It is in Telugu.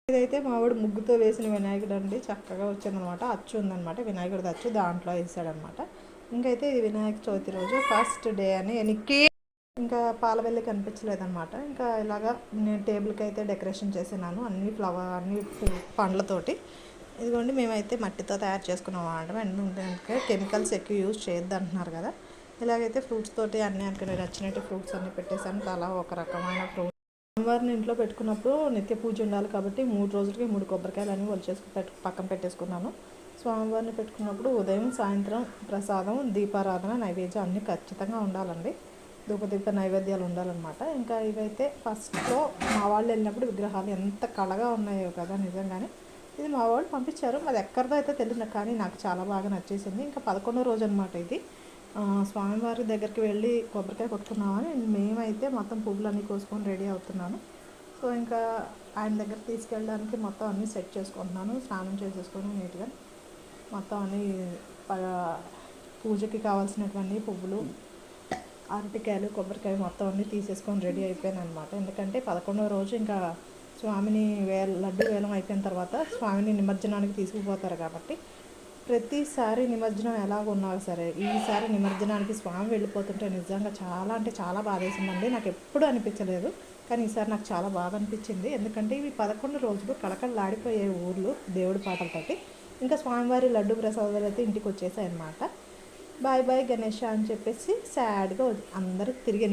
ఇదైతే మా వాడు ముగ్గుతో వేసిన వినాయకుడు అండి, చక్కగా వచ్చిందనమాట. అచ్చు ఉందనమాట, వినాయకుడిది అచ్చు దాంట్లో వేసాడనమాట. ఇంకైతే ఇది వినాయక చవితి రోజు ఫస్ట్ డే అని ఎనికి ఇంకా పాలవెల్లి కనిపించలేదనమాట. ఇంకా ఇలాగా నేను టేబుల్కి అయితే డెకరేషన్ చేసినాను, అన్ని ఫ్లవర్ అన్ని పండ్లతోటి. ఇదిగోండి మేమైతే మట్టితో తయారు చేసుకున్నాం అనమాట. ఎందుకంటే కెమికల్స్ ఎక్కువ యూజ్ చేయొద్దు అంటున్నారు కదా. ఇలాగైతే ఫ్రూట్స్ తోటి అన్నీ అక్కడ నచ్చినట్టు ఫ్రూట్స్ అన్నీ పెట్టేశాను. అలా ఒక రకమైన ఫ్రూట్ స్వామివారిని ఇంట్లో పెట్టుకున్నప్పుడు నిత్య పూజ ఉండాలి కాబట్టి 3 రోజులకి 3 కొబ్బరికాయలు అన్నీ పక్కన పెట్టేసుకున్నాను. స్వామివారిని పెట్టుకున్నప్పుడు ఉదయం సాయంత్రం ప్రసాదం దీపారాధన నైవేద్యం అన్నీ ఖచ్చితంగా ఉండాలండి. ధూపదీప నైవేద్యాలు ఉండాలన్నమాట. ఇంకా ఇవైతే ఫస్ట్లో మా వాళ్ళు వెళ్ళినప్పుడు విగ్రహాలు ఎంత కళగా ఉన్నాయో కదా నిజంగానే. ఇది మా వాళ్ళు పంపించారు, అది ఎక్కడిదో అయితే తెలియదు కానీ నాకు చాలా బాగా నచ్చేసింది. ఇంకా 11వ రోజు అనమాట ఇది. స్వామివారి దగ్గరికి వెళ్ళి కొబ్బరికాయ కొట్టుకున్నామని మేమైతే మొత్తం పువ్వులన్నీ కోసుకొని రెడీ అవుతున్నాను. సో ఇంకా ఆయన దగ్గర తీసుకెళ్ళడానికి మొత్తం అన్నీ సెట్ చేసుకుంటున్నాను. స్నానం చేసేసుకొని నీట్గా మొత్తం అన్నీ పూజకి కావాల్సినటువంటి పువ్వులు, అరటికాయలు, కొబ్బరికాయ మొత్తం అన్నీ తీసేసుకొని రెడీ అయిపోయాను అనమాట. ఎందుకంటే 11వ రోజు ఇంకా స్వామిని లడ్డు వేలం అయిపోయిన తర్వాత స్వామిని నిమజ్జనానికి తీసుకుపోతారు కాబట్టి ప్రతిసారి నిమజ్జనం ఎలాగ ఉన్నా సరే ఈసారి నిమజ్జనానికి స్వామి వెళ్ళిపోతుంటే నిజంగా చాలా అంటే చాలా బాధేసిందండి. నాకు ఎప్పుడు అనిపించలేదు కానీ ఈసారి నాకు చాలా బాగా అనిపించింది. ఎందుకంటే ఇవి 11 రోజులు కళకళలాడిపోయే ఊర్లు దేవుడి పాటలతోటి. ఇంకా స్వామివారి లడ్డు ప్రసాదాలు అయితే ఇంటికి వచ్చేసాయి అనమాట. బాయ్ బాయ్ గణేష అని చెప్పేసి సాడ్గా అందరూ తిరిగి